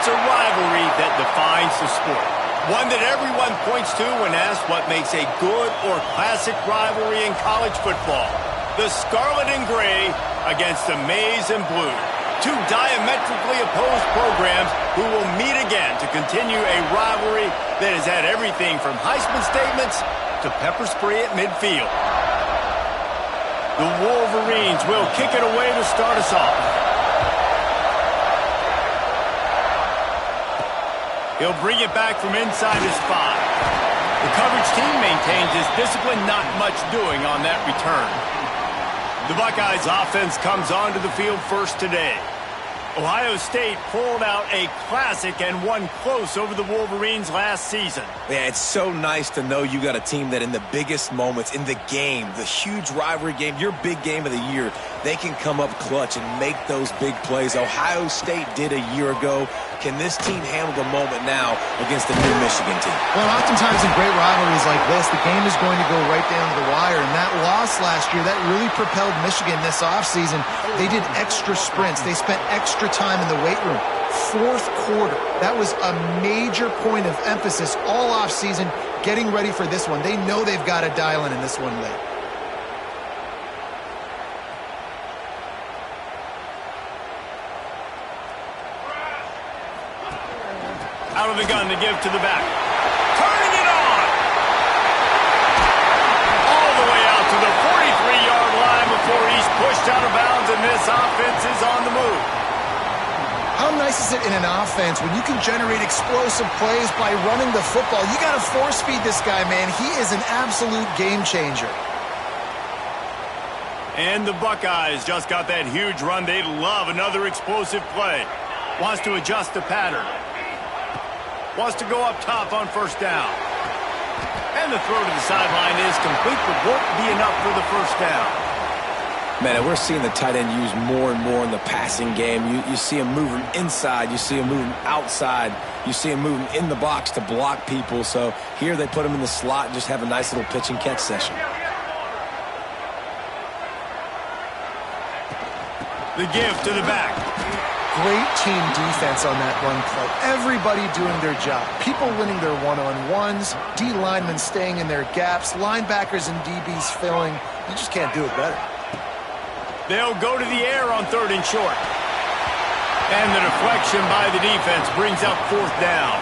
It's a rivalry that defines the sport. One that everyone points to when asked what makes a good or classic rivalry in college football. The Scarlet and Gray against the Maize and Blue. Two diametrically opposed programs who will meet again to continue a rivalry that has had everything from Heisman statements to pepper spray at midfield. The Wolverines will kick it away to start us off. He'll bring it back from inside his 5. The coverage team maintains his discipline, not much doing on that return. The Buckeyes offense comes onto the field first today. Ohio State pulled out a classic and won close over the Wolverines last season. Yeah, it's so nice to know you got a team that in the biggest moments, in the game, the huge rivalry game, your big game of the year, they can come up clutch and make those big plays. Ohio State did a year ago. Can this team handle the moment now against the new Michigan team? Well, oftentimes in great rivalries like this, the game is going to go right down to the wire. And that loss last year, that really propelled Michigan this offseason. They did extra sprints. They spent extra time in the weight room. Fourth quarter, that was a major point of emphasis all offseason, getting ready for this one. They know they've got to dial in this one late. Out of the gun to give to the back. Turning it on! All the way out to the 43-yard line before he's pushed out of bounds, and this offense is on the move. How nice is it in an offense when you can generate explosive plays by running the football? You got to force feed this guy, man. He is an absolute game changer. And the Buckeyes just got that huge run. They'd love another explosive play. Wants to adjust the pattern. Wants to go up top on first down. And the throw to the sideline is complete, but won't be enough for the first down. Man, we're seeing the tight end used more and more in the passing game. You see him moving inside. You see him moving outside. You see him moving in the box to block people. So here they put him in the slot and just have a nice little pitch and catch session. The give to the back. Great team defense on that run play. Everybody doing their job. People winning their one-on-ones, D linemen staying in their gaps, linebackers and DBs filling. You just can't do it better. They'll go to the air on 3rd and short. And the deflection by the defense brings up 4th down.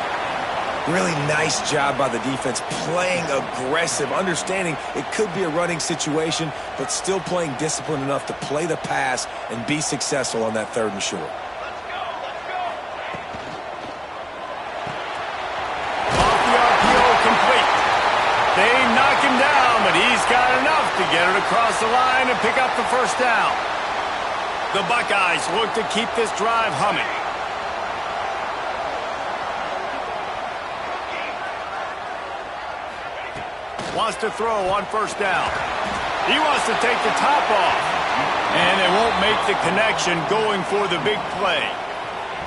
Really nice job by the defense, playing aggressive, understanding it could be a running situation, but still playing disciplined enough to play the pass and be successful on that 3rd and short. They knock him down, but he's got enough to get it across the line and pick up the first down. The Buckeyes look to keep this drive humming. Wants to throw on first down. He wants to take the top off. And they won't make the connection going for the big play.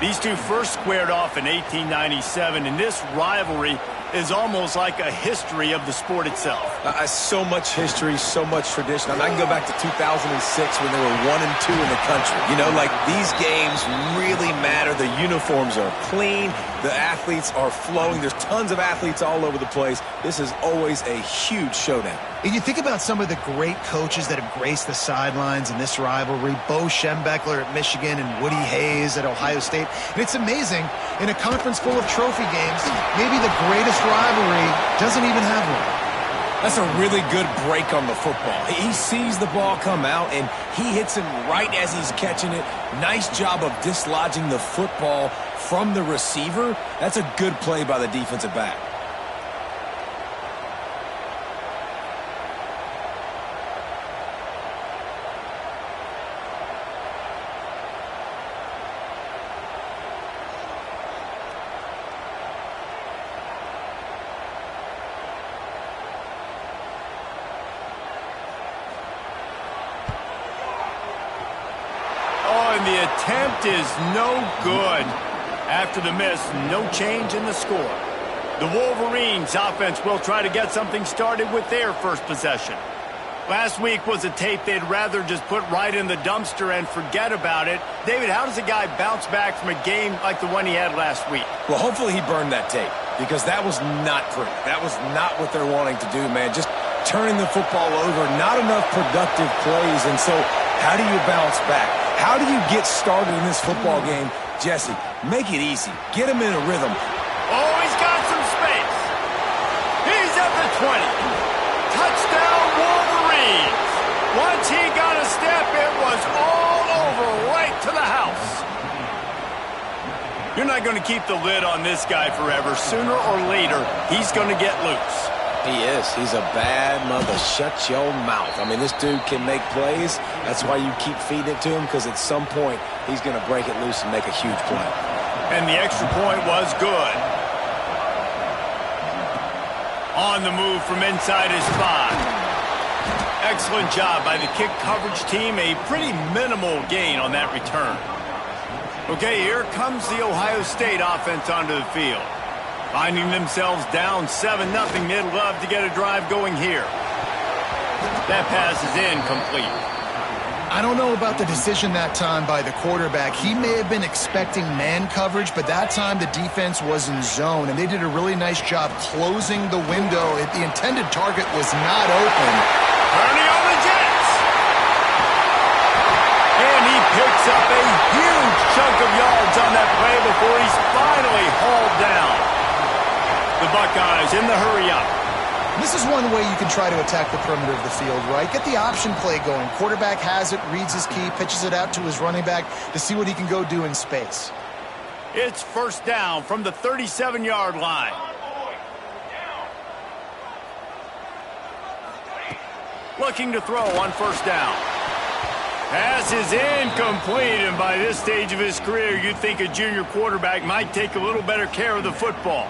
These two first squared off in 1897, and this rivalry is almost like a history of the sport itself. So much history, so much tradition. I can go back to 2006 when they were 1-2 in the country. You know, like these games really matter. The uniforms are clean. The athletes are flowing. There's tons of athletes all over the place. This is always a huge showdown. And you think about some of the great coaches that have graced the sidelines in this rivalry. Bo Schembechler at Michigan and Woody Hayes at Ohio State. And it's amazing, in a conference full of trophy games, maybe the greatest rivalry doesn't even have one. That's a really good break on the football. He sees the ball come out, and he hits him right as he's catching it. Nice job of dislodging the football from the receiver. That's a good play by the defensive back. And the attempt is no good. After the miss, no change in the score. The Wolverines offense will try to get something started with their first possession. Last week was a tape they'd rather just put right in the dumpster and forget about it. David, how does a guy bounce back from a game like the one he had last week? Well, hopefully he burned that tape, because that was not pretty. That was not what they're wanting to do, man. Just turning the football over, not enough productive plays. And so how do you bounce back? How do you get started in this football game? Jesse, make it easy. Get him in a rhythm. Oh, he's got some space. He's at the 20. Touchdown, Wolverines. Once he got a step, it was all over, right to the house. You're not going to keep the lid on this guy forever. Sooner or later, he's going to get loose. He is. He's a bad mother. Shut your mouth. I mean, this dude can make plays. That's why you keep feeding it to him, because at some point, he's going to break it loose and make a huge play. And the extra point was good. On the move from inside his 5. Excellent job by the kick coverage team. A pretty minimal gain on that return. Okay, here comes the Ohio State offense onto the field. Finding themselves down 7-0, they'd love to get a drive going here. That pass is incomplete. I don't know about the decision that time by the quarterback. He may have been expecting man coverage, but that time the defense was in zone, and they did a really nice job closing the window. The intended target was not open. Turning on the Jets. And he picks up a huge chunk of yards on that play before he's finally hauled down. The Buckeyes in the hurry-up. This is one way you can try to attack the perimeter of the field, right? Get the option play going. Quarterback has it, reads his key, pitches it out to his running back to see what he can go do in space. It's first down from the 37-yard line. Looking to throw on first down. Pass is incomplete, and by this stage of his career, you'd think a junior quarterback might take a little better care of the football.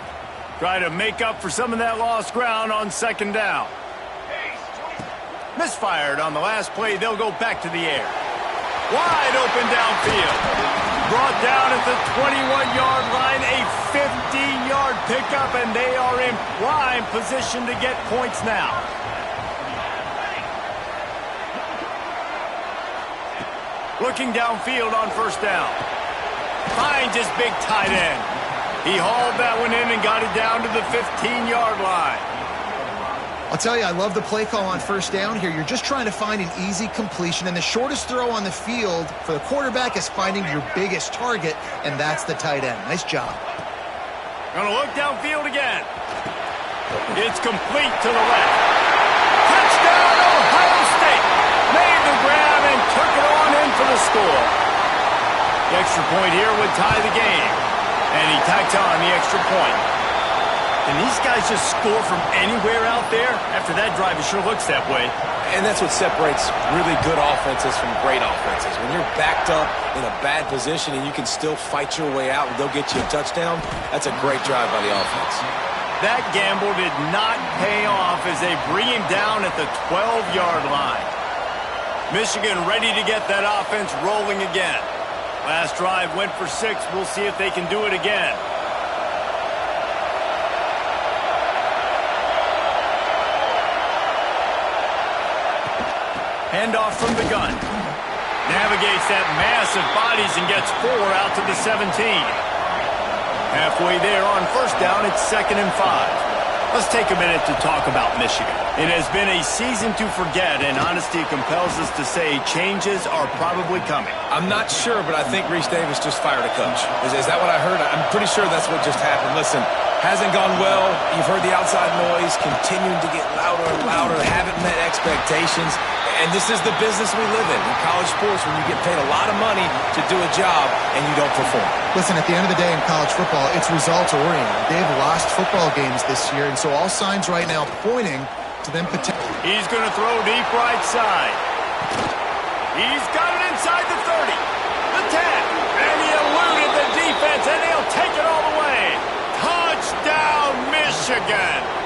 Try to make up for some of that lost ground on second down. Misfired on the last play. They'll go back to the air. Wide open downfield. Brought down at the 21-yard line. A 15-yard pickup, and they are in prime position to get points now. Looking downfield on first down. Finds his big tight end. He hauled that one in and got it down to the 15-yard line. I'll tell you, I love the play call on first down here. You're just trying to find an easy completion, and the shortest throw on the field for the quarterback is finding your biggest target, and that's the tight end. Nice job. Gonna look downfield again. It's complete to the left. Touchdown, Ohio State. Made the grab and took it on in for the score. The extra point here would tie the game. And he tacks on the extra point. And these guys just score from anywhere out there? After that drive, it sure looks that way. And that's what separates really good offenses from great offenses. When you're backed up in a bad position and you can still fight your way out and they'll get you a touchdown, that's a great drive by the offense. That gamble did not pay off as they bring him down at the 12-yard line. Michigan ready to get that offense rolling again. Last drive went for 6. We'll see if they can do it again. Handoff from the gun. Navigates that mass of bodies and gets 4 out to the 17. Halfway there on first down, it's 2nd and 5. Let's take a minute to talk about Michigan. It has been a season to forget, and honesty compels us to say changes are probably coming. I'm not sure, but I think Reese Davis just fired a coach. Is that what I heard? I'm pretty sure that's what just happened. Listen, hasn't gone well. You've heard the outside noise, continuing to get louder and louder, haven't met expectations. And this is the business we live in college sports, when you get paid a lot of money to do a job and you don't perform. Listen, at the end of the day in college football, it's results-oriented. They've lost football games this year, and so all signs right now pointing to them potentially. He's going to throw deep right side. He's got it inside the 30, the 10, and he eluded the defense, and he'll take it all the way. Touchdown, Michigan!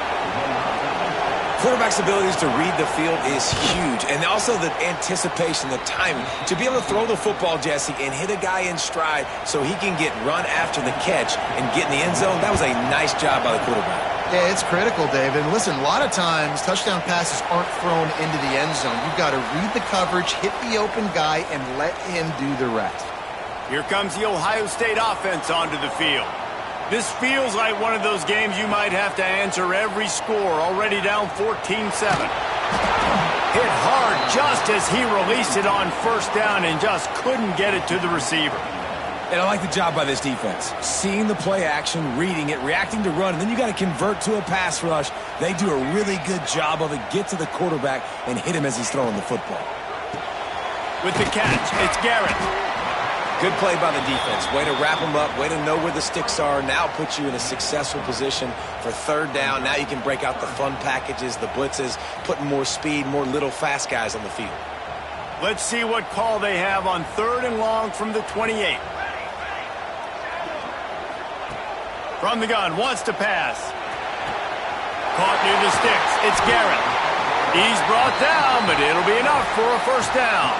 Quarterback's abilities to read the field is huge, and also the anticipation, the timing. To be able to throw the football, Jesse, and hit a guy in stride so he can get run after the catch and get in the end zone, that was a nice job by the quarterback. Yeah, it's critical, David. And listen, a lot of times touchdown passes aren't thrown into the end zone. You've got to read the coverage, hit the open guy, and let him do the rest. Here comes the Ohio State offense onto the field. This feels like one of those games you might have to answer every score, already down 14-7. Hit hard just as he released it on first down and just couldn't get it to the receiver. And I like the job by this defense. Seeing the play action, reading it, reacting to run, and then you got to convert to a pass rush. They do a really good job of it. Get to the quarterback and hit him as he's throwing the football. With the catch, it's Garrett. Good play by the defense. Way to wrap them up. Way to know where the sticks are. Now put you in a successful position for third down. Now you can break out the fun packages, the blitzes, putting more speed, more little fast guys on the field. Let's see what call they have on 3rd and long from the 28. From the gun, wants to pass. Caught near the sticks. It's Garrett. He's brought down, but it'll be enough for a first down.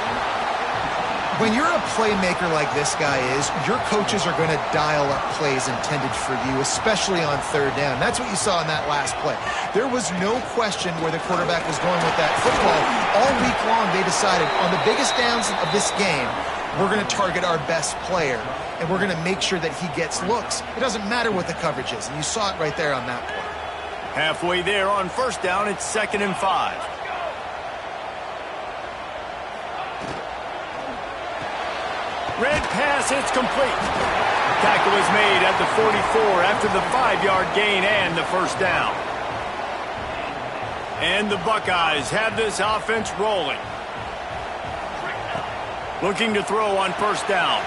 When you're a playmaker like this guy is, your coaches are going to dial up plays intended for you, especially on 3rd down. That's what you saw in that last play. There was no question where the quarterback was going with that football. All week long, they decided on the biggest downs of this game, we're going to target our best player, and we're going to make sure that he gets looks. It doesn't matter what the coverage is, and you saw it right there on that play. Halfway there on first down, it's 2nd and 5. Red pass, it's complete. Tackle is made at the 44 after the 5-yard gain and the first down. And the Buckeyes have this offense rolling. Looking to throw on first down.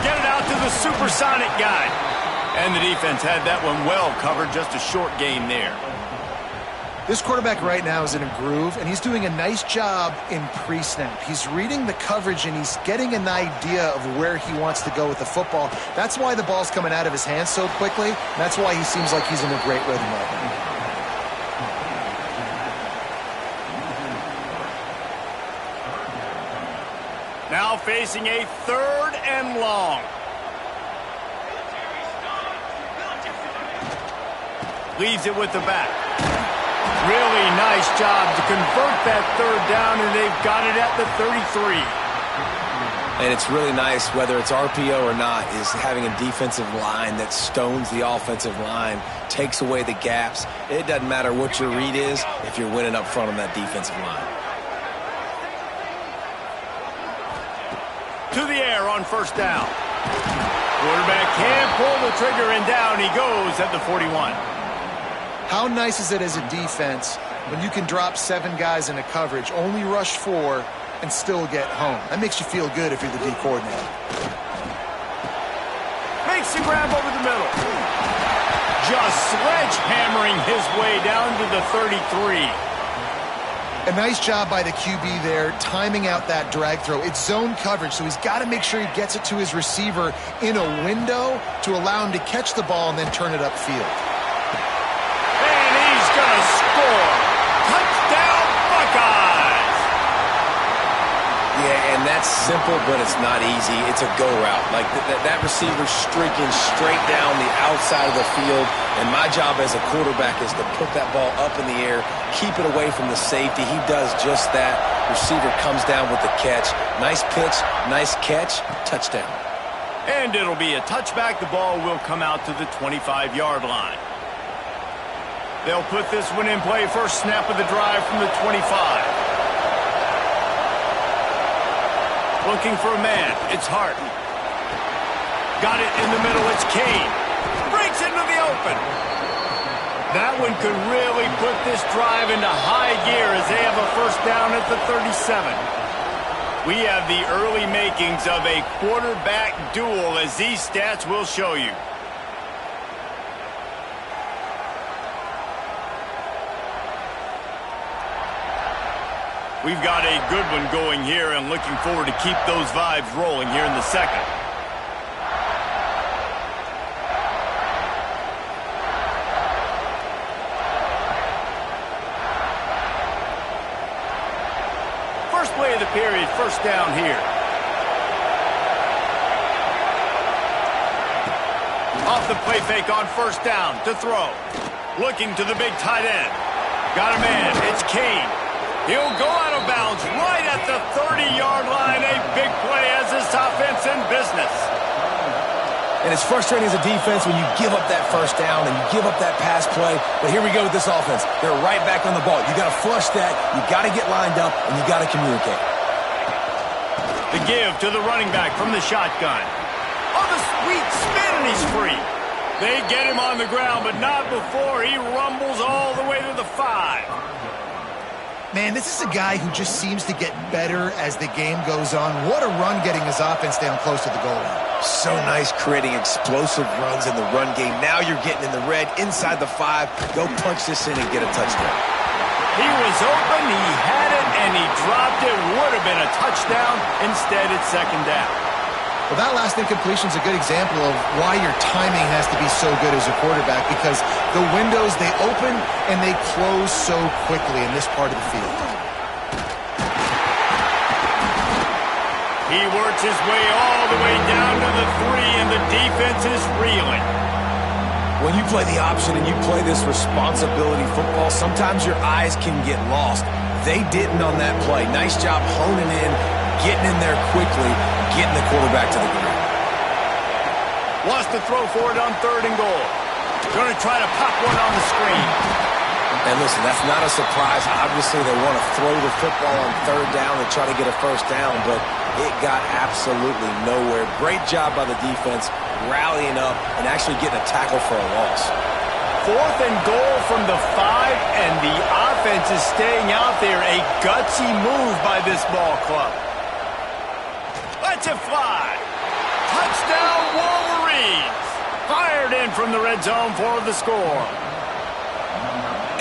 Get it out to the supersonic guy. And the defense had that one well covered, just a short gain there. This quarterback right now is in a groove, and he's doing a nice job in pre-snap. He's reading the coverage, and he's getting an idea of where he wants to go with the football. That's why the ball's coming out of his hands so quickly. That's why he seems like he's in a great rhythm right now. Now facing a 3rd and long. Leaves it with the back. Really nice job to convert that 3rd down, and they've got it at the 33. And it's really nice, whether it's RPO or not, is having a defensive line that stones the offensive line, takes away the gaps. It doesn't matter what your read is if you're winning up front on that defensive line. To the air on first down. Quarterback can't pull the trigger, and down he goes at the 41. How nice is it as a defense when you can drop 7 guys into coverage, only rush 4, and still get home? That makes you feel good if you're the D coordinator. Makes the grab over the middle. Just sledgehammering his way down to the 33. A nice job by the QB there, timing out that drag throw. It's zone coverage, so he's got to make sure he gets it to his receiver in a window to allow him to catch the ball and then turn it upfield. And he's going to score. Touchdown, Buckeyes! Yeah, and that's simple, but it's not easy. It's a go route. Like that receiver streaking straight down the outside of the field, and my job as a quarterback is to put that ball up in the air, keep it away from the safety. He does just that. Receiver comes down with the catch. Nice pitch, nice catch, touchdown. And it'll be a touchback. The ball will come out to the 25-yard line. They'll put this one in play. First snap of the drive from the 25. Looking for a man. It's Hart. Got it in the middle. It's Kane. Breaks into the open. That one could really put this drive into high gear as they have a first down at the 37. We have the early makings of a quarterback duel, as these stats will show you. We've got a good one going here, and looking forward to keep those vibes rolling here in the second. First play of the period, first down here. Off the play fake on first down to throw. Looking to the big tight end. Got a man. It's Kane. He'll go out of bounds right at the 30-yard line. A big play as this offense in business. And it's frustrating as a defense when you give up that first down and you give up that pass play. But here we go with this offense. They're right back on the ball. You got to flush that. You got to get lined up, and you got to communicate. The give to the running back from the shotgun. Oh, the sweet spin, and he's free. They get him on the ground, but not before he rumbles all the way to the 5. Man, this is a guy who just seems to get better as the game goes on. What a run getting his offense down close to the goal line. So nice creating explosive runs in the run game. Now you're getting in the red inside the 5. Go punch this in and get a touchdown. He was open, he had it, and he dropped it. Would have been a touchdown. Instead, it's second down. Well, that last incompletion is a good example of why your timing has to be so good as a quarterback, because the windows, they open and they close so quickly in this part of the field. He works his way all the way down to the 3, and the defense is reeling. When you play the option and you play this responsibility football, sometimes your eyes can get lost. They didn't on that play. Nice job honing in, getting in there quickly, getting the quarterback to the ground. Wants to throw for it on 3rd and goal. Going to try to pop one on the screen. And listen, that's not a surprise. Obviously, they want to throw the football on 3rd down and try to get a first down, but it got absolutely nowhere. Great job by the defense, rallying up and actually getting a tackle for a loss. 4th and goal from the 5, and the offense is staying out there. A gutsy move by this ball club. Let's it fly. Touchdown, Wolverines. Fired in from the red zone for the score.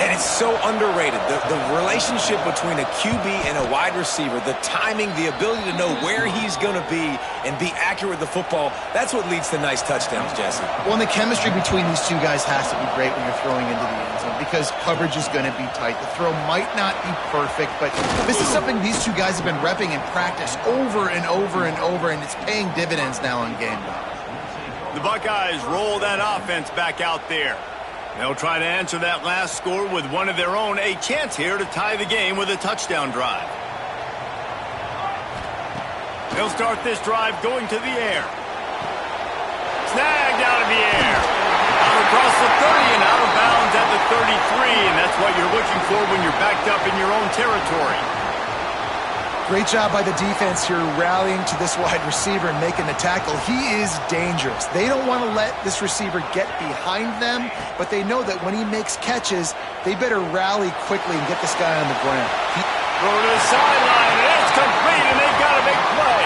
And it's so underrated. The relationship between a QB and a wide receiver, the timing, the ability to know where he's going to be and be accurate with the football, that's what leads to nice touchdowns, Jesse. Well, and the chemistry between these two guys has to be great when you're throwing into the end zone, because coverage is going to be tight. The throw might not be perfect, but this is something these two guys have been repping in practice over and over and over, and it's paying dividends now on game day. The Buckeyes roll that offense back out there. They'll try to answer that last score with one of their own. A chance here to tie the game with a touchdown drive. They'll start this drive going to the air. Snagged out of the air. Out across the 30 and out of bounds at the 33. And that's what you're looking for when you're backed up in your own territory. Great job by the defense here, rallying to this wide receiver and making the tackle. He is dangerous. They don't want to let this receiver get behind them, but they know that when he makes catches, they better rally quickly and get this guy on the ground. Throw to the sideline, and it's complete, and they've got a big play.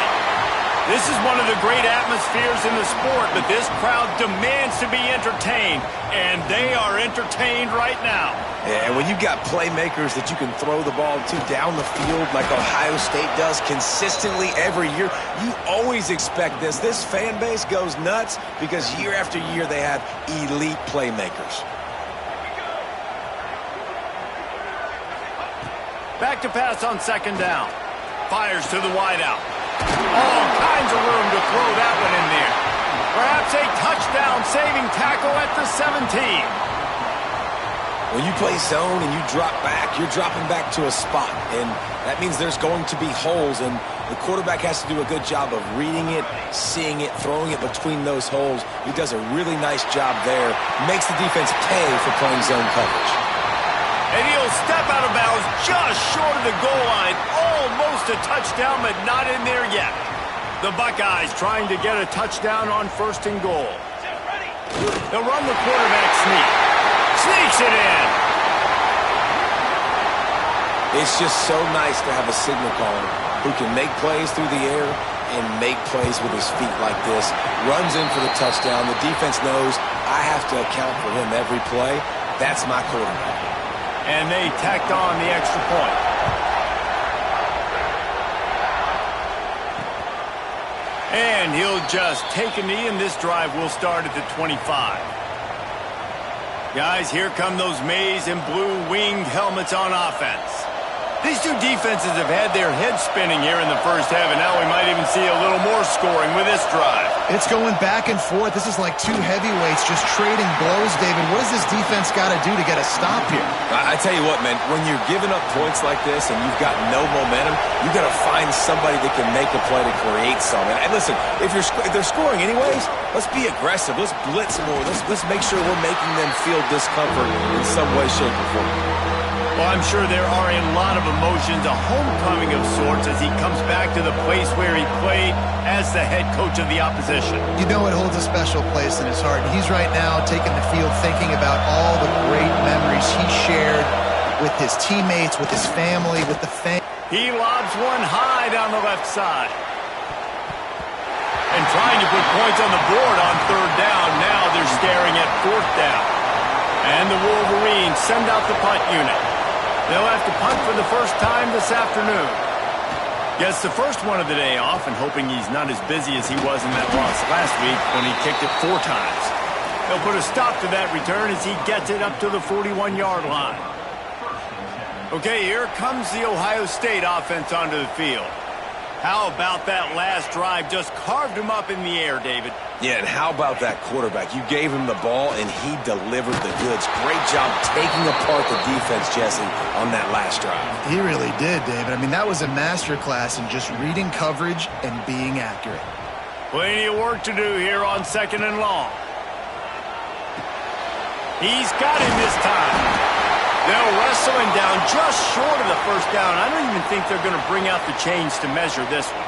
This is one of the great atmospheres in the sport, but this crowd demands to be entertained, and they are entertained right now. Yeah, and when you've got playmakers that you can throw the ball to down the field like Ohio State does consistently every year, you always expect this. This fan base goes nuts because year after year they have elite playmakers. Back to pass on 2nd down. Fires to the wideout. All kinds of room to throw that one in there. Perhaps a touchdown-saving tackle at the 17. When you play zone and you drop back, you're dropping back to a spot, and that means there's going to be holes, and the quarterback has to do a good job of reading it, seeing it, throwing it between those holes. He does a really nice job there. Makes the defense pay for playing zone coverage. And he'll step out of bounds just short of the goal line. Almost a touchdown, but not in there yet. The Buckeyes trying to get a touchdown on 1st and goal. They'll run the quarterback sneak. Sneaks it in. It's just so nice to have a signal caller who can make plays through the air and make plays with his feet like this. Runs in for the touchdown. The defense knows I have to account for him every play. That's my quarterback. And they tacked on the extra point. And he'll just take a knee, and this drive will start at the 25. Guys, here come those maize and blue winged helmets on offense. These two defenses have had their heads spinning here in the first half, and now we might even see a little more scoring with this drive. It's going back and forth. This is like two heavyweights just trading blows, David. What does this defense got to do to get a stop here? I tell you what, man, when you're giving up points like this and you've got no momentum, you got to find somebody that can make a play to create something. And listen, if they're scoring anyways, let's be aggressive. Let's blitz more. Let's make sure we're making them feel discomfort in some way, shape, or form. Well, I'm sure there are a lot of emotions, a homecoming of sorts as he comes back to the place where he played as the head coach of the opposition. You know it holds a special place in his heart. And he's right now taking the field thinking about all the great memories he shared with his teammates, with his family, with the fans. He lobs one high down the left side. And trying to put points on the board on third down. Now they're staring at fourth down. And the Wolverines send out the punt unit. They'll have to punt for the first time this afternoon. Gets the first one of the day off and hoping he's not as busy as he was in that loss last week when he kicked it 4 times. They'll put a stop to that return as he gets it up to the 41-yard line. Okay, here comes the Ohio State offense onto the field. How about that last drive? Just carved him up in the air, David. Yeah, and how about that quarterback? You gave him the ball, and he delivered the goods. Great job taking apart the defense, Jesse, on that last drive. He really did, David. I mean, that was a masterclass in just reading coverage and being accurate. Plenty of work to do here on 2nd and long. He's got him this time. They'll wrestle him down just short of the first down. I don't even think they're going to bring out the chains to measure this one.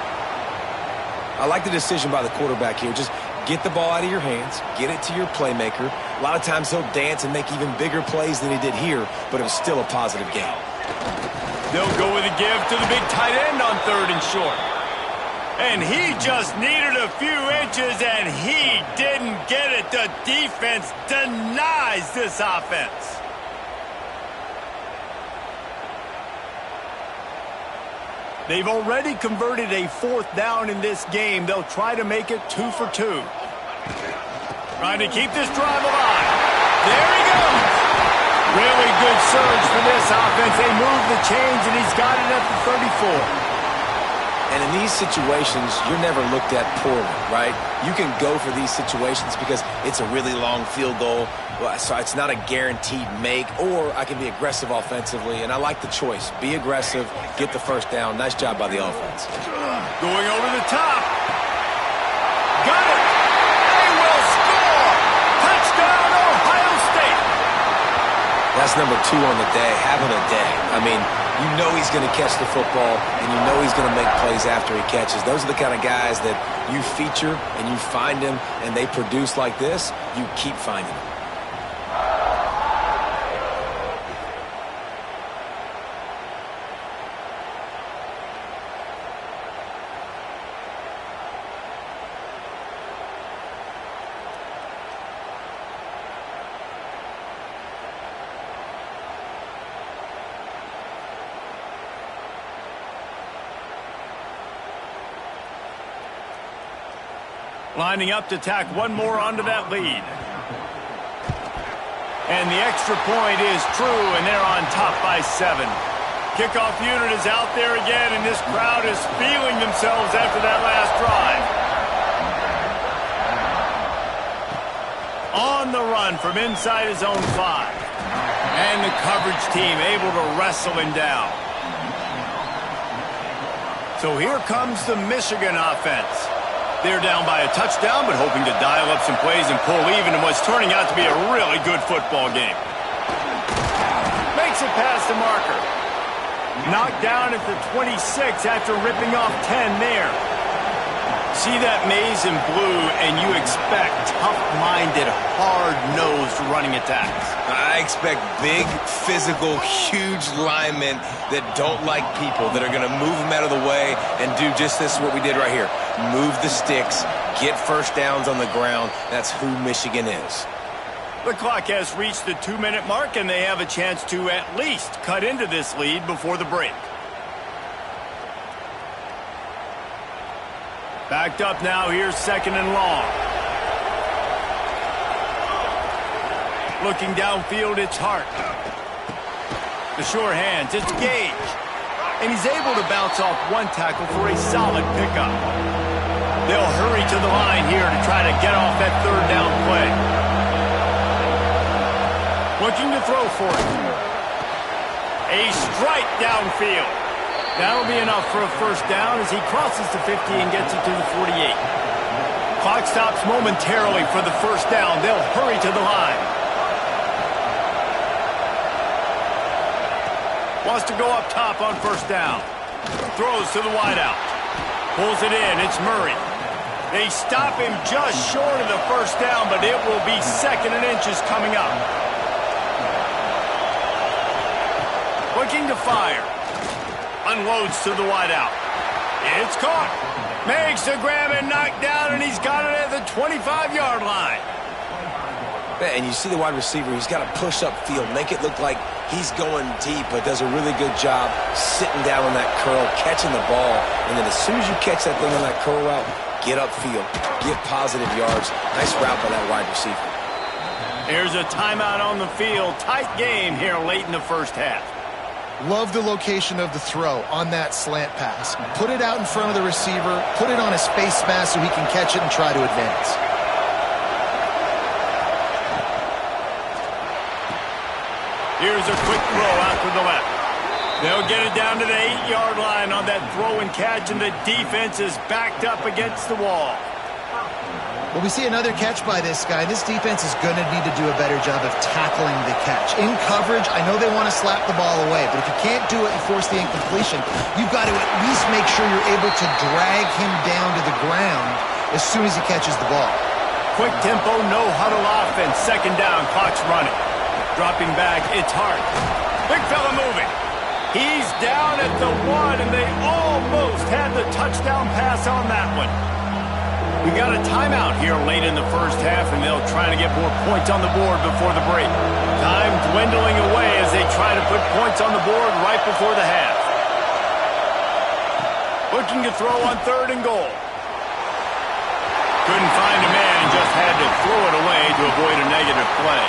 I like the decision by the quarterback here. Just get the ball out of your hands, get it to your playmaker. A lot of times he'll dance and make even bigger plays than he did here, but it was still a positive game. They'll go with a give to the big tight end on 3rd and short. And he just needed a few inches, and he didn't get it. The defense denies this offense. They've already converted a 4th down in this game. They'll try to make it 2 for 2. Trying to keep this drive alive. There he goes. Really good surge for this offense. They move the chains, and he's got it at the 34. And in these situations, you're never looked at poorly, right? You can go for these situations because it's a really long field goal, so it's not a guaranteed make, or I can be aggressive offensively, and I like the choice. Be aggressive, get the first down. Nice job by the offense. Going over the top. Got it. They will score. Touchdown, Ohio State. That's number 2 on the day, having a day. I mean, you know he's going to catch the football, and you know he's going to make plays after he catches. Those are the kind of guys that you feature, and you find them, and they produce like this, you keep finding them. Lining up to tack one more onto that lead. And the extra point is true, and they're on top by 7. Kickoff unit is out there again, and this crowd is feeling themselves after that last drive. On the run from inside his own 5. And the coverage team able to wrestle him down. So here comes the Michigan offense. They're down by a touchdown, but hoping to dial up some plays and pull even in what's turning out to be a really good football game. Makes it past the marker. Knocked down at the 26 after ripping off 10 there. See that maze in blue, and you expect tough-minded, hard-nosed running attacks. I expect big, physical, huge linemen that don't like people, that are going to move them out of the way and do just this, what we did right here. Move the sticks, get first downs on the ground. That's who Michigan is. The clock has reached the 2-minute mark, and they have a chance to at least cut into this lead before the break. Backed up now, here's 2nd and long. Looking downfield, it's Hart. The sure hands, it's Gage. and he's able to bounce off one tackle for a solid pickup. They'll hurry to the line here to try to get off that third down play. Looking to throw for it. A strike downfield. That'll be enough for a first down as he crosses the 50 and gets it to the 48. Clock stops momentarily for the first down. They'll hurry to the line. Wants to go up top on first down. Throws to the wideout. Pulls it in. It's Murray. They stop him just short of the first down, but it will be 2nd and inches coming up. Looking to fire. Unloads to the wideout. It's caught. Makes the grab and knocked down, and he's got it at the 25-yard line. And you see the wide receiver, he's got to push upfield, make it look like he's going deep, but does a really good job sitting down on that curl, catching the ball, and then as soon as you catch that thing on that curl route, get upfield, get positive yards. Nice route by that wide receiver. Here's a timeout on the field. Tight game here late in the first half. Love the location of the throw on that slant pass. Put it out in front of the receiver, put it on his face mask so he can catch it and try to advance. Here's a quick throw out to the left. They'll get it down to the 8-yard line on that throw and catch, and the defense is backed up against the wall. Well, we see another catch by this guy. This defense is going to need to do a better job of tackling the catch. In coverage, I know they want to slap the ball away, but if you can't do it and force the incompletion, you've got to at least make sure you're able to drag him down to the ground as soon as he catches the ball. Quick tempo, no huddle offense. 2nd down, clock's running. Dropping back, it's Hart. Big fella moving. He's down at the 1, and they almost had the touchdown pass on that one. We got a timeout here late in the first half, and they'll try to get more points on the board before the break. Time dwindling away as they try to put points on the board right before the half. Looking to throw on 3rd and goal. Couldn't find a man and just had to throw it away to avoid a negative play.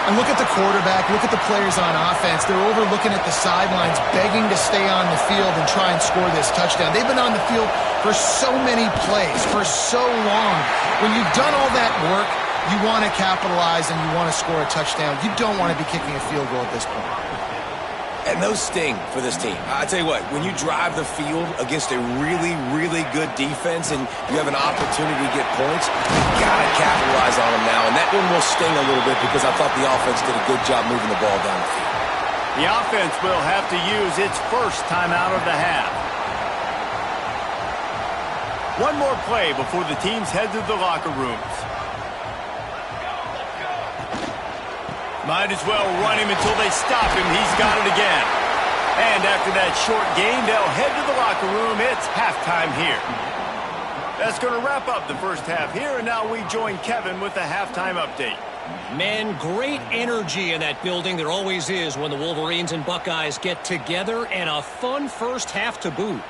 And look at the quarterback, look at the players on offense. They're overlooking at the sidelines, begging to stay on the field and try and score this touchdown. They've been on the field for so many plays, for so long. When you've done all that work, you want to capitalize and you want to score a touchdown. You don't want to be kicking a field goal at this point. And those sting for this team. I tell you what, when you drive the field against a really, really good defense and you have an opportunity to get points, you got to capitalize on them now. And that one will sting a little bit because I thought the offense did a good job moving the ball down the field. The offense will have to use its first timeout of the half. One more play before the teams head to the locker rooms. Might as well run him until they stop him. He's got it again. And after that short gain, they'll head to the locker room. It's halftime here. That's going to wrap up the first half here, and now we join Kevin with the halftime update. Man, great energy in that building. There always is when the Wolverines and Buckeyes get together, and a fun first half to boot.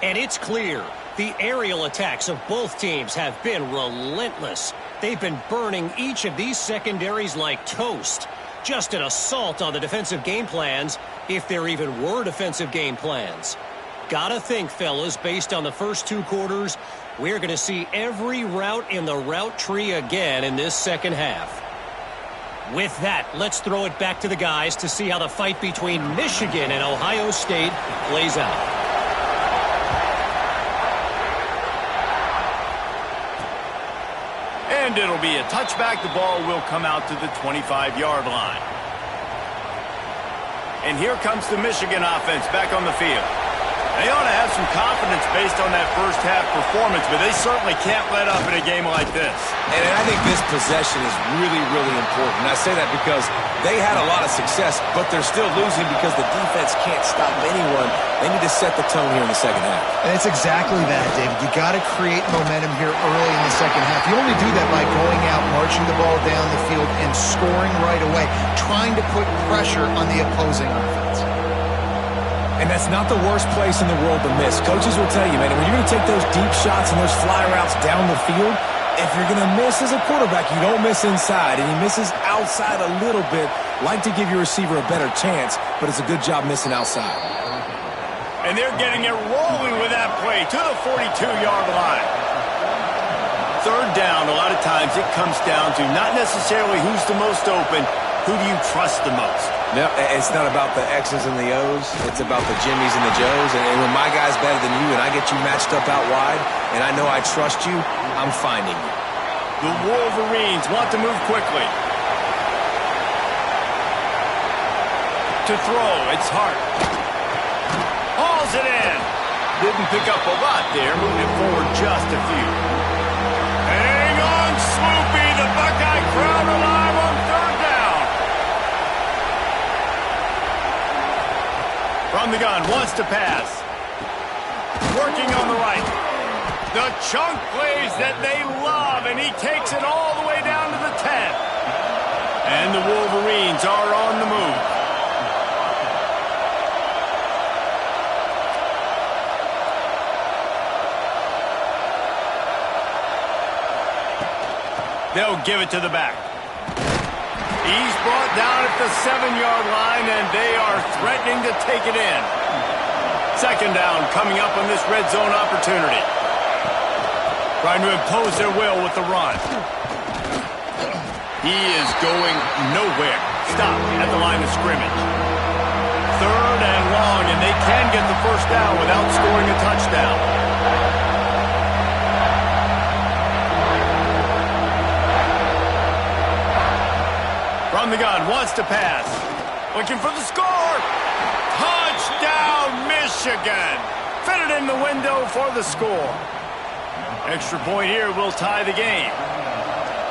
And it's clear the aerial attacks of both teams have been relentless. They've been burning each of these secondaries like toast. Just an assault on the defensive game plans, if there even were defensive game plans. Gotta think, fellas, based on the first 2 quarters, we're going to see every route in the route tree again in this second half. With that, let's throw it back to the guys to see how the fight between Michigan and Ohio State plays out. And it'll be a touchback. The ball will come out to the 25-yard line. And here comes the Michigan offense back on the field. They ought to have some confidence based on that first half performance, but they certainly can't let up in a game like this. And I think this possession is really, really important. And I say that because they had a lot of success, but they're still losing because the defense can't stop anyone. They need to set the tone here in the second half. And it's exactly that, David. You got to create momentum here early in the second half. You only do that by going out, marching the ball down the field, and scoring right away, trying to put pressure on the opposing offense. And that's not the worst place in the world to miss. Coaches will tell you, man, when you're going to take those deep shots and those fly routes down the field, if you're going to miss as a quarterback, you don't miss inside. And he misses outside a little bit. Like to give your receiver a better chance, but it's a good job missing outside. And they're getting it rolling with that play to the 42-yard line. Third down, a lot of times it comes down to not necessarily who's the most open, who do you trust the most? No, it's not about the X's and the O's. It's about the Jimmies and the Joes. And when my guy's better than you and I get you matched up out wide and I know I trust you, I'm finding you. The Wolverines want to move quickly. To throw, it's Hart. Hauls it in. Didn't pick up a lot there, moving it forward just a few. Hang on, Swoopy, the Buckeye crowd alive on third down. From the gun, wants to pass. Working on the right. The chunk plays that they love, and he takes it all the way down to the 10. And the Wolverines are on the move. They'll give it to the back. He's brought down at the 7-yard line, and they are threatening to take it in. Second down coming up on this red zone opportunity. Trying to impose their will with the run. He is going nowhere. Stop at the line of scrimmage. Third and long, and they can get the first down without scoring a touchdown. From the gun, wants to pass. Looking for the score. Touchdown, Michigan. Fitted in the window for the score. Extra point here will tie the game.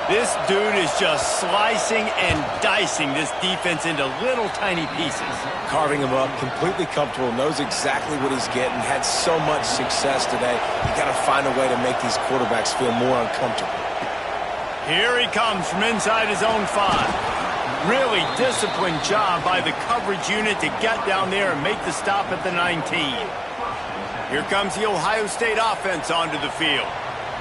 This dude is just slicing and dicing this defense into little tiny pieces. Carving him up, completely comfortable, knows exactly what he's getting, had so much success today. You got to find a way to make these quarterbacks feel more uncomfortable. Here he comes from inside his own 5. Really disciplined job by the coverage unit to get down there and make the stop at the 19. Here comes the Ohio State offense onto the field.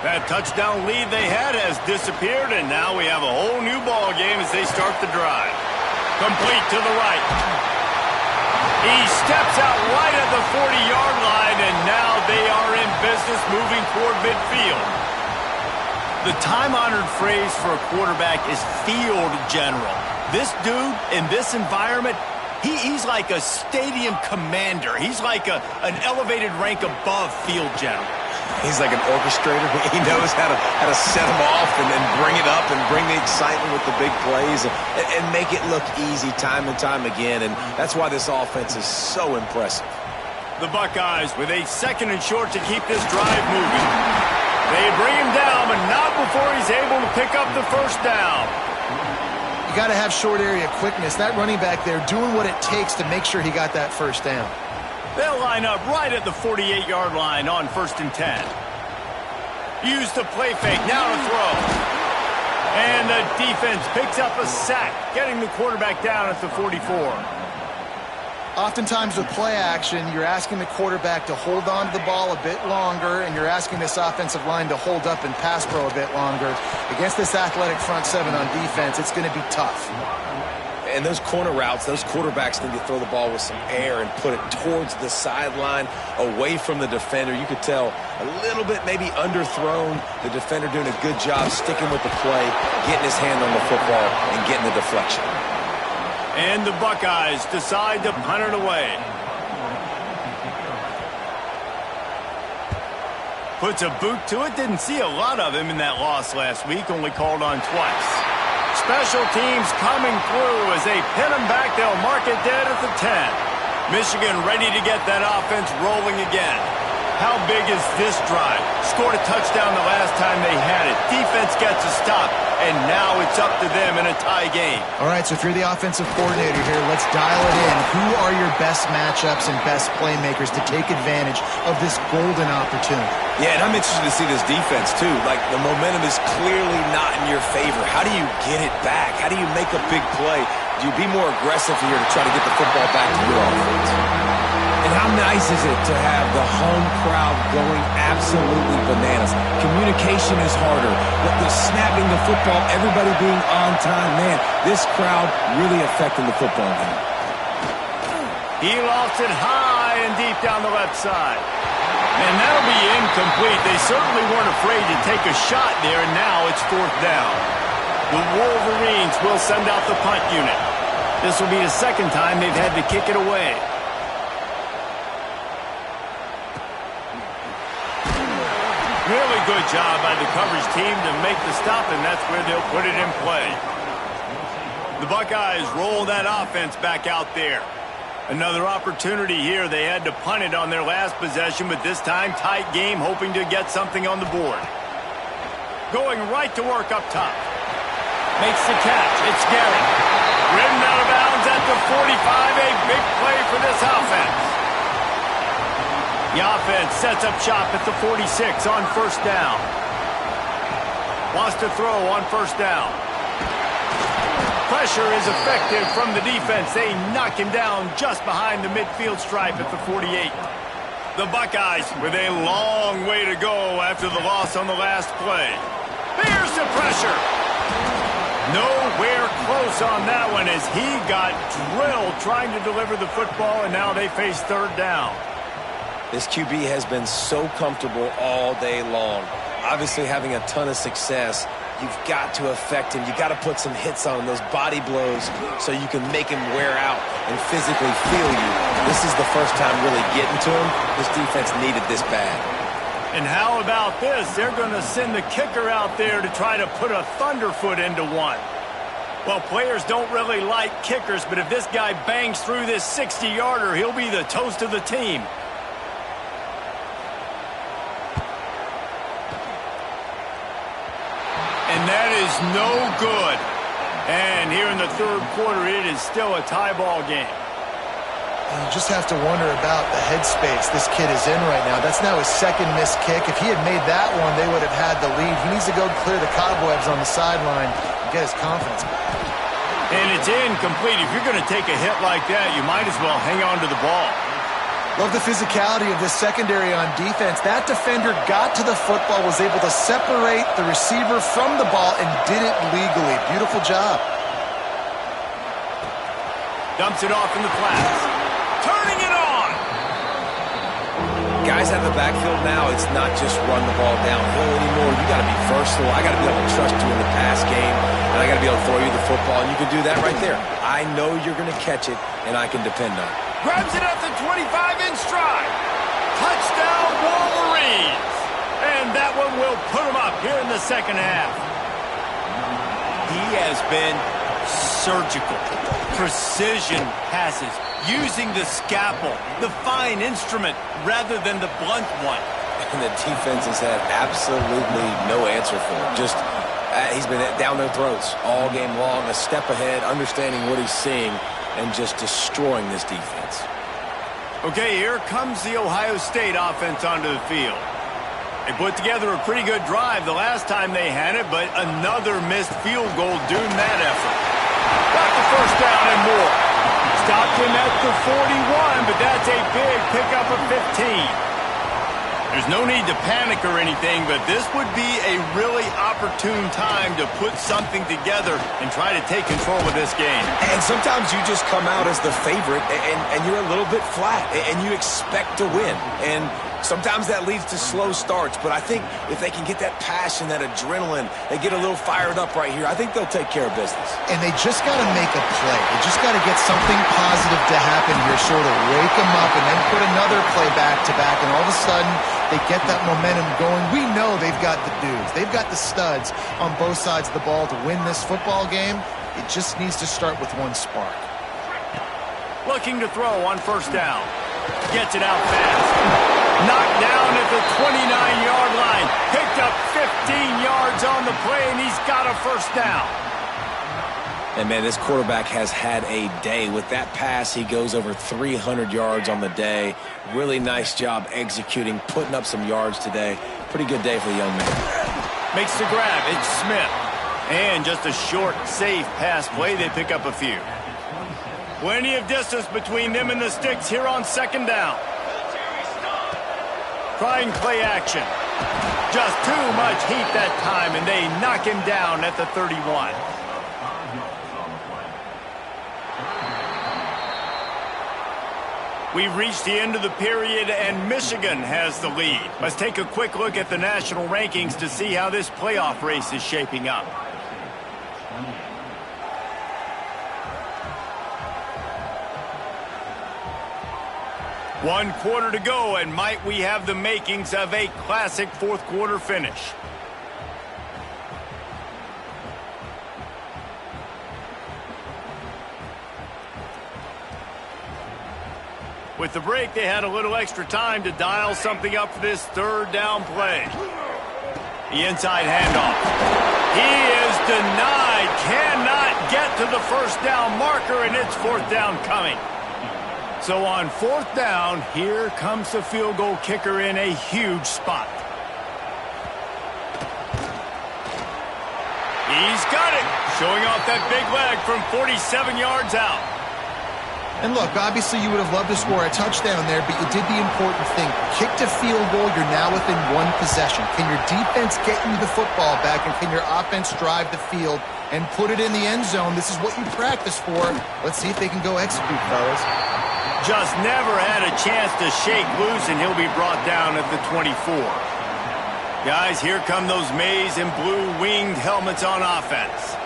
That touchdown lead they had has disappeared, and now we have a whole new ball game as they start the drive. Complete to the right. He steps out right at the 40-yard line, and now they are in business moving toward midfield. The time-honored phrase for a quarterback is field general. This dude, in this environment, he's like a stadium commander. He's like an elevated rank above field general. He's like an orchestrator. He knows how to set them off and then bring it up and bring the excitement with the big plays and make it look easy time and time again. And that's why this offense is so impressive. The Buckeyes with a second and short to keep this drive moving. They bring him down, but not before he's able to pick up the first down. You got to have short area quickness. That running back there doing what it takes to make sure he got that first down. They'll line up right at the 48-yard line on 1st and 10. Use the play fake, now to throw. And the defense picks up a sack, getting the quarterback down at the 44. Oftentimes with play action, you're asking the quarterback to hold on to the ball a bit longer, and you're asking this offensive line to hold up and pass pro a bit longer. Against this athletic front 7 on defense, it's going to be tough. And those corner routes, those quarterbacks need to throw the ball with some air and put it towards the sideline, away from the defender. You could tell a little bit maybe underthrown. The defender doing a good job sticking with the play, getting his hand on the football, and getting the deflection. And the Buckeyes decide to punt it away. Puts a boot to it. Didn't see a lot of him in that loss last week, only called on twice. Special teams coming through as they pin him back. They'll mark it dead at the 10. Michigan ready to get that offense rolling again. How big is this drive? Scored a touchdown the last time they had it. Defense gets a stop, and now it's up to them in a tie game. All right, so if you're the offensive coordinator here, let's dial it in. Who are your best matchups and best playmakers to take advantage of this golden opportunity? Yeah, and I'm interested to see this defense, too. Like, the momentum is clearly not in your favor. How do you get it back? How do you make a big play? Do you be more aggressive here to try to get the football back to your offense? And how nice is it to have the home crowd going absolutely bananas? Communication is harder. The snapping the football, everybody being on time. Man, this crowd really affecting the football game. He lofts it high, playing deep down the left side. And that'll be incomplete. They certainly weren't afraid to take a shot there, and now it's 4th down. The Wolverines will send out the punt unit. This will be the 2nd time they've had to kick it away. Really good job by the coverage team to make the stop, and that's where they'll put it in play. The Buckeyes roll that offense back out there. Another opportunity here. They had to punt it on their last possession, but this time tight game, hoping to get something on the board. Going right to work up top. Makes the catch. It's Garrett. Ridden out of bounds at the 45. A big play for this offense. The offense sets up shop at the 46 on 1st down. Wants to throw on 1st down. Pressure is effective from the defense. They knock him down just behind the midfield stripe at the 48. The Buckeyes with a long way to go after the loss on the last play. There's the pressure. Nowhere close on that one as he got drilled trying to deliver the football, and now they face 3rd down. This QB has been so comfortable all day long. Obviously having a ton of success. You've got to affect him. You've got to put some hits on him, those body blows, so you can make him wear out and physically feel you. This is the first time really getting to him. This defense needed this bad. And how about this? They're going to send the kicker out there to try to put a thunderfoot into one. Well, players don't really like kickers, but if this guy bangs through this 60-yarder, he'll be the toast of the team. And that is no good. And here in the 3rd quarter, it is still a tie ball game. You just have to wonder about the headspace this kid is in right now. That's now his 2nd missed kick. If he had made that one, they would have had the lead. He needs to go clear the cobwebs on the sideline and get his confidence back. And it's incomplete. If you're going to take a hit like that, you might as well hang on to the ball. Love the physicality of this secondary on defense. That defender got to the football, was able to separate the receiver from the ball, and did it legally. Beautiful job. Dumps it off in the flats. Turning it on! Guys out of the backfield now, it's not just run the ball downhill anymore. You got to be versatile. I got to be able to trust you in the pass game, and I got to be able to throw you the football, and you can do that right there. I know you're going to catch it, and I can depend on it. Grabs it at the 25 in stride. Touchdown, Wolverines. And that one will put them up here in the 2nd half. He has been surgical. Precision passes. Using the scalpel, the fine instrument, rather than the blunt one. And the defense has had absolutely no answer for him. Just, he's been down their throats all game long, a step ahead, understanding what he's seeing, and just destroying this defense. Okay, here comes the Ohio State offense onto the field. They put together a pretty good drive the last time they had it, but another missed field goal doomed that effort. Got the 1st down and more. Stopped him at the 41, but that's a big pickup of 15. There's no need to panic or anything, but this would be a really opportune time to put something together and try to take control of this game. And sometimes you just come out as the favorite, and you're a little bit flat, and you expect to win. And sometimes that leads to slow starts, but I think if they can get that passion, that adrenaline, they get a little fired up right here, I think they'll take care of business. And they just got to make a play. They just got to get something positive to happen here, sort of wake them up, and then put another play back-to-back, and all of a sudden they get that momentum going. We know they've got the dudes. They've got the studs on both sides of the ball to win this football game. It just needs to start with one spark. Looking to throw on 1st down. Gets it out fast. Knocked down at the 29-yard line. Picked up 15 yards on the play, and he's got a 1st down. And, man, this quarterback has had a day. With that pass, he goes over 300 yards on the day. Really nice job executing, putting up some yards today. Pretty good day for the young man. Makes the grab. It's Smith. And just a short, safe pass play. They pick up a few. Plenty of distance between them and the sticks here on 2nd down. Trying play action. Just too much heat that time, and they knock him down at the 31. We've reached the end of the period, and Michigan has the lead. Let's take a quick look at the national rankings to see how this playoff race is shaping up. One quarter to go, and might we have the makings of a classic fourth quarter finish. With the break, they had a little extra time to dial something up for this third down play. The inside handoff. He is denied. Cannot get to the first down marker, and it's fourth down coming. So on fourth down, here comes the field goal kicker in a huge spot. He's got it. Showing off that big leg from 47 yards out. And look, obviously you would have loved to score a touchdown there, but you did the important thing. Kicked a field goal, you're now within one possession. Can your defense get you the football back, and can your offense drive the field and put it in the end zone? This is what you practice for. Let's see if they can go execute, fellas. Just never had a chance to shake loose, and he'll be brought down at the 24. Guys, here come those maize and blue winged helmets on offense.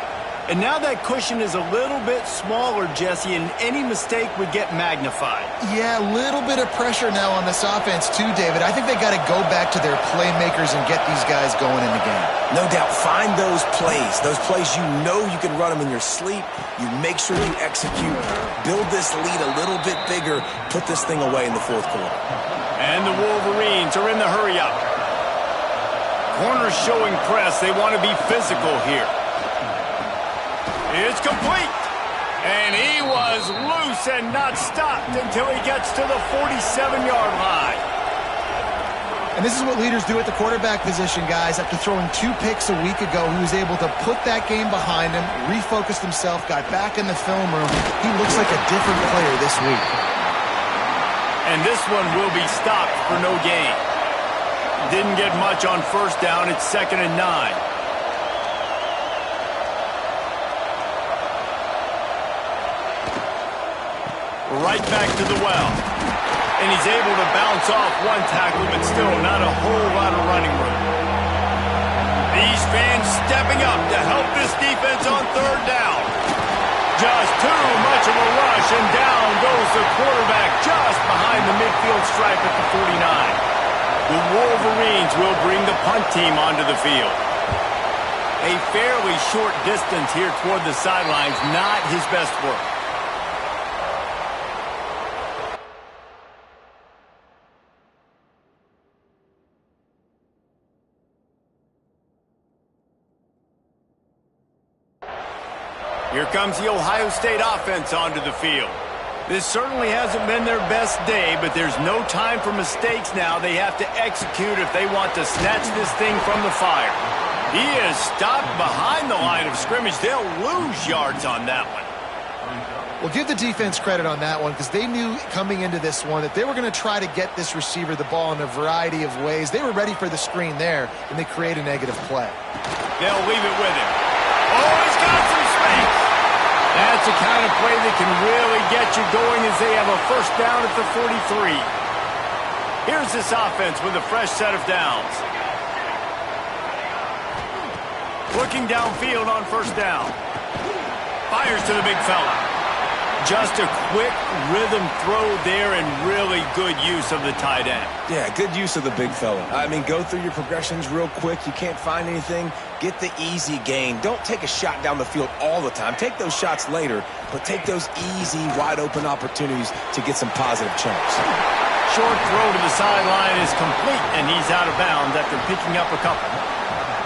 And now that cushion is a little bit smaller, Jesse, and any mistake would get magnified. Yeah, a little bit of pressure now on this offense too, David. I think they got to go back to their playmakers and get these guys going in the game. No doubt, find those plays you know you can run them in your sleep. You make sure you execute, build this lead a little bit bigger, put this thing away in the fourth quarter. And the Wolverines are in the hurry-up. Corners showing press. They want to be physical here. It's complete. And he was loose and not stopped until he gets to the 47-yard line. And this is what leaders do at the quarterback position, guys. After throwing 2 picks a week ago, he was able to put that game behind him, refocused himself, got back in the film room. He looks like a different player this week. And this one will be stopped for no gain. Didn't get much on first down. It's 2nd and 9. Right back to the well. And he's able to bounce off one tackle, but still not a whole lot of running room. These fans stepping up to help this defense on third down. Just too much of a rush, and down goes the quarterback just behind the midfield stripe at the 49. The Wolverines will bring the punt team onto the field. A fairly short distance here toward the sidelines, not his best work. Here comes the Ohio State offense onto the field. This certainly hasn't been their best day, but there's no time for mistakes now. They have to execute if they want to snatch this thing from the fire. He is stopped behind the line of scrimmage. They'll lose yards on that one. Well, give the defense credit on that one, because they knew coming into this one that they were going to try to get this receiver the ball in a variety of ways. They were ready for the screen there, and they create a negative play. They'll leave it with him. Oh, he's got some space. That's the kind of play that can really get you going as they have a first down at the 43. Here's this offense with a fresh set of downs. Looking downfield on first down. Fires to the big fella. Just a quick rhythm throw there, and really good use of the tight end. Yeah, good use of the big fella. I mean, go through your progressions real quick. You can't find anything. Get the easy gain. Don't take a shot down the field all the time. Take those shots later, but take those easy, wide-open opportunities to get some positive chunks. Short throw to the sideline is complete, and he's out of bounds after picking up a couple.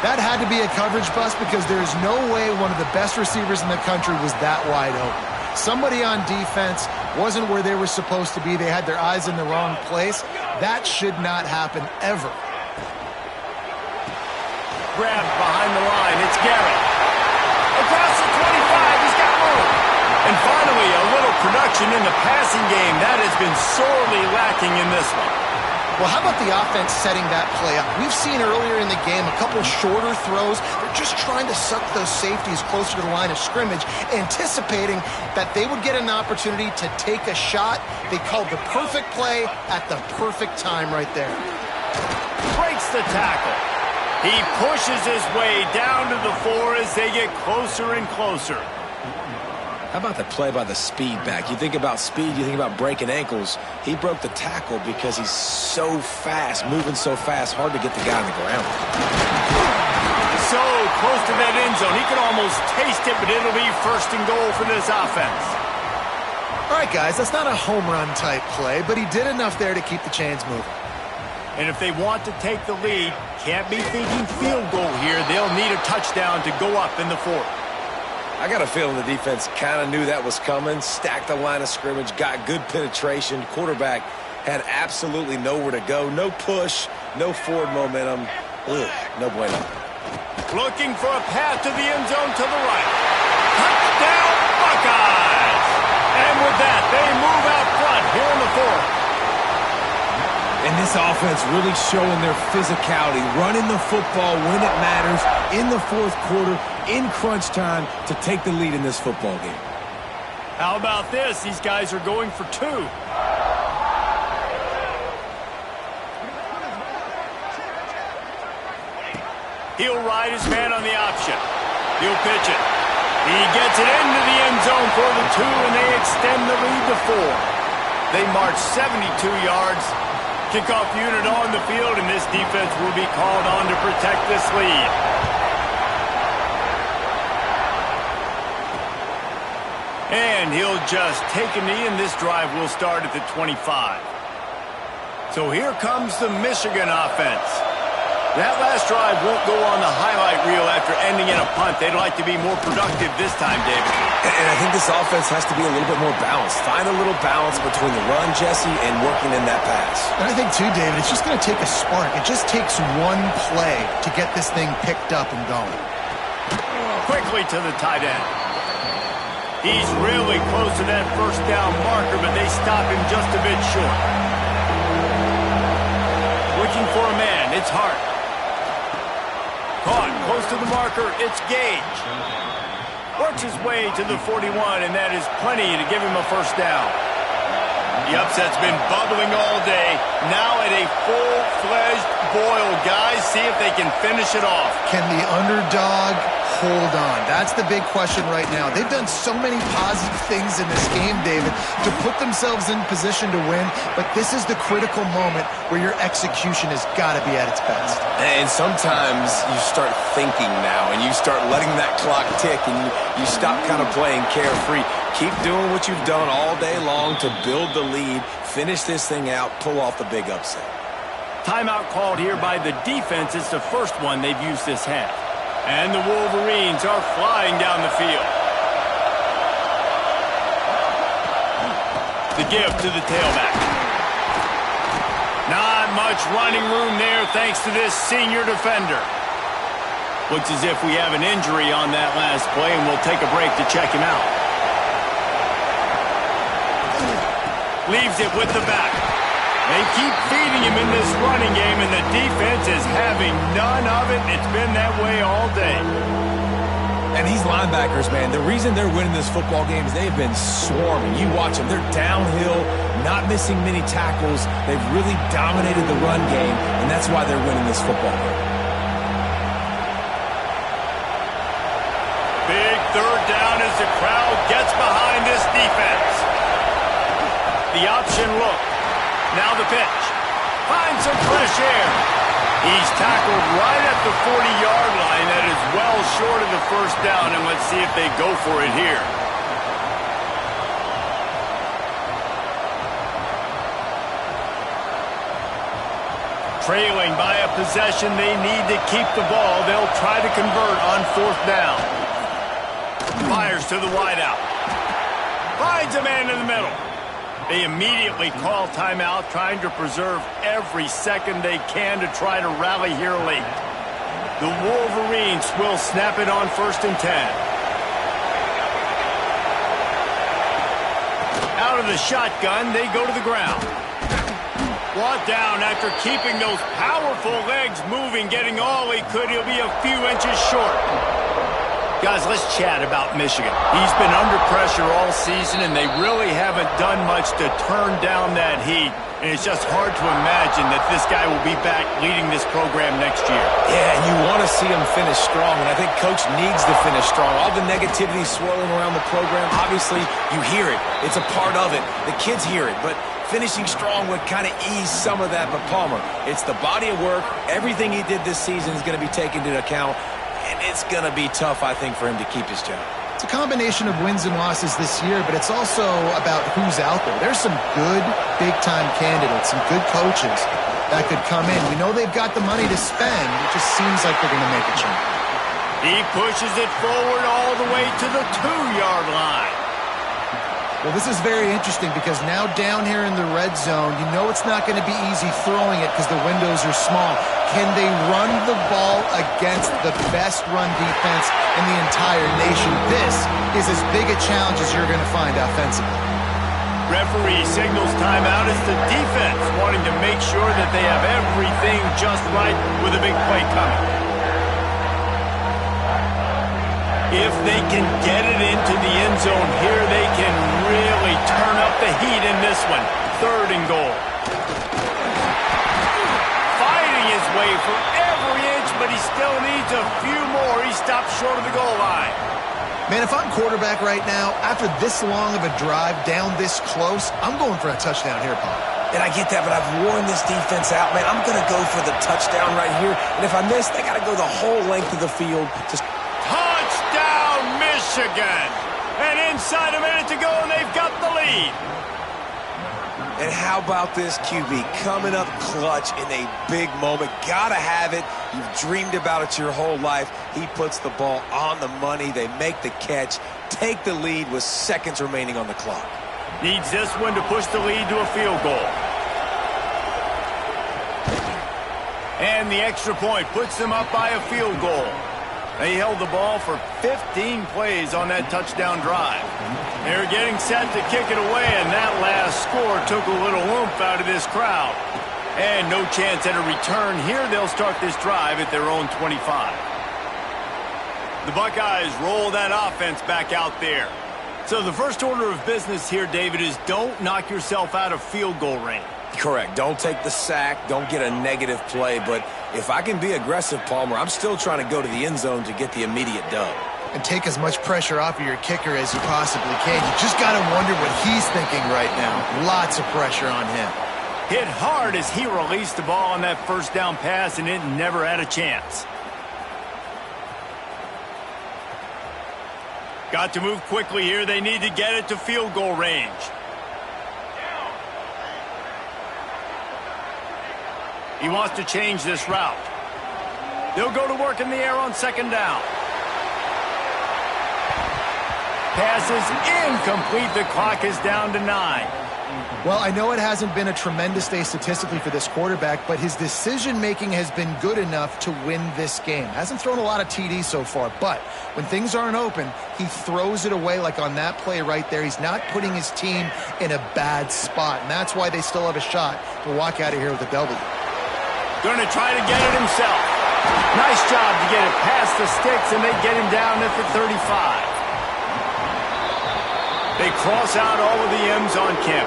That had to be a coverage bust, because there is no way one of the best receivers in the country was that wide open. Somebody on defense wasn't where they were supposed to be. They had their eyes in the wrong place. That should not happen ever. Grabbed behind the line. It's Garrett. Across the 25. He's got room. And finally, a little production in the passing game. That has been sorely lacking in this one. Well, how about the offense setting that play up? We've seen earlier in the game a couple shorter throws. They're just trying to suck those safeties closer to the line of scrimmage, anticipating that they would get an opportunity to take a shot. They called the perfect play at the perfect time right there. Breaks the tackle. He pushes his way down to the floor as they get closer and closer. How about the play by the speed back? You think about speed, you think about breaking ankles. He broke the tackle because he's so fast, moving so fast, hard to get the guy on the ground. So close to that end zone. He can almost taste it, but it'll be first and goal for this offense. All right, guys, that's not a home run type play, but he did enough there to keep the chains moving. And if they want to take the lead, can't be thinking field goal here. They'll need a touchdown to go up in the fourth. I got a feeling the defense kind of knew that was coming, stacked the line of scrimmage, got good penetration. Quarterback had absolutely nowhere to go. No push, no forward momentum. Ugh, no bueno. Looking for a path to the end zone to the right. Touchdown, Buckeyes! And with that, they move out front here in the fourth. And this offense really showing their physicality, running the football when it matters, in the fourth quarter, in crunch time, to take the lead in this football game. How about this? These guys are going for two. He'll ride his man on the option. He'll pitch it. He gets it into the end zone for the two, and they extend the lead to 4. They march 72 yards. Kickoff unit on the field, and this defense will be called on to protect this lead. And he'll just take a knee, and this drive will start at the 25. So here comes the Michigan offense. That last drive won't go on the highlight reel after ending in a punt. They'd like to be more productive this time, David. And I think this offense has to be a little bit more balanced. Find a little balance between the run, Jesse, and working in that pass. And I think, too, David, it's just going to take a spark. It just takes one play to get this thing picked up and going. Quickly to the tight end. He's really close to that first down marker, but they stop him just a bit short. Looking for a man. It's Hart. Caught close to the marker. It's Gage. Works his way to the 41, and that is plenty to give him a first down. The upset's been bubbling all day. Now at a full-fledged boil. Guys, see if they can finish it off. Can the underdog hold on? That's the big question right now. They've done so many positive things in this game, David, to put themselves in position to win, but this is the critical moment where your execution has got to be at its best. And sometimes you start thinking now, and you start letting that clock tick, and you stop kind of playing carefree. Keep doing what you've done all day long to build the lead, finish this thing out, pull off the big upset. Timeout called here by the defense. It's the first one they've used this half. And the Wolverines are flying down the field. The give to the tailback. Not much running room there thanks to this senior defender. Looks as if we have an injury on that last play, and we'll take a break to check him out. Leaves it with the back. They keep feeding him in this running game, and the defense is having none of it. It's been that way all day. And these linebackers, man, the reason they're winning this football game is they've been swarming. You watch them. They're downhill, not missing many tackles. They've really dominated the run game, and that's why they're winning this football game. Big third down as the crowd gets behind this defense. The option look. Now the pitch. Finds some fresh air. He's tackled right at the 40-yard line. That is well short of the first down, and let's see if they go for it here. Trailing by a possession, they need to keep the ball. They'll try to convert on fourth down. Fires to the wideout. Finds a man in the middle. They immediately call timeout, trying to preserve every second they can to try to rally here late. The Wolverines will snap it on 1st and 10. Out of the shotgun, they go to the ground. Brought down after keeping those powerful legs moving, getting all he could. He'll be a few inches short. Guys, let's chat about Michigan. He's been under pressure all season, and they really haven't done much to turn down that heat. And it's just hard to imagine that this guy will be back leading this program next year. Yeah, and you want to see him finish strong, and I think Coach needs to finish strong. All the negativity swirling around the program, obviously you hear it. It's a part of it. The kids hear it, but finishing strong would kind of ease some of that. But Palmer, it's the body of work. Everything he did this season is going to be taken into account, and it's going to be tough, I think, for him to keep his job. It's a combination of wins and losses this year, but it's also about who's out there. There's some good big-time candidates, some good coaches that could come in. We know they've got the money to spend. It just seems like they're going to make a change. He pushes it forward all the way to the 2-yard line. Well, this is very interesting because now down here in the red zone, you know it's not going to be easy throwing it because the windows are small. Can they run the ball against the best run defense in the entire nation? This is as big a challenge as you're going to find offensively. Referee signals timeout as the defense wanting to make sure that they have everything just right with a big play coming. If they can get it into the end zone here, they can really turn up the heat in this one. 3rd and goal. Fighting his way for every inch, but he still needs a few more. He stops short of the goal line. Man, if I'm quarterback right now, after this long of a drive down this close, I'm going for a touchdown here, Paul. And I get that, but I've worn this defense out, man. I'm going to go for the touchdown right here. And if I miss, they got to go the whole length of the field. Touchdown, Michigan! And inside a minute to go, and they've got the lead. And how about this QB coming up clutch in a big moment? Gotta have it. You've dreamed about it your whole life. He puts the ball on the money. They make the catch, take the lead with seconds remaining on the clock. Needs this one to push the lead to a field goal. And the extra point puts them up by a field goal. They held the ball for 15 plays on that touchdown drive. They're getting set to kick it away, and that last score took a little oomph out of this crowd. And no chance at a return here. They'll start this drive at their own 25. The Buckeyes roll that offense back out there. So the first order of business here, David, is don't knock yourself out of field goal range. Correct. Don't take the sack. Don't get a negative play. But if I can be aggressive, Palmer, I'm still trying to go to the end zone to get the immediate dub. And take as much pressure off of your kicker as you possibly can. You just got to wonder what he's thinking right now. Lots of pressure on him. Hit hard as he released the ball on that first down pass, and it never had a chance. Got to move quickly here. They need to get it to field goal range. He wants to change this route. They'll go to work in the air on 2nd down. Pass is incomplete. The clock is down to 9. Well, I know it hasn't been a tremendous day statistically for this quarterback, but his decision-making has been good enough to win this game. Hasn't thrown a lot of TDs so far, but when things aren't open, he throws it away like on that play right there. He's not putting his team in a bad spot, and that's why they still have a shot to walk out of here with a W. Going to try to get it himself. Nice job to get it past the sticks, and they get him down at the 35. They cross out all of the M's on Kemp.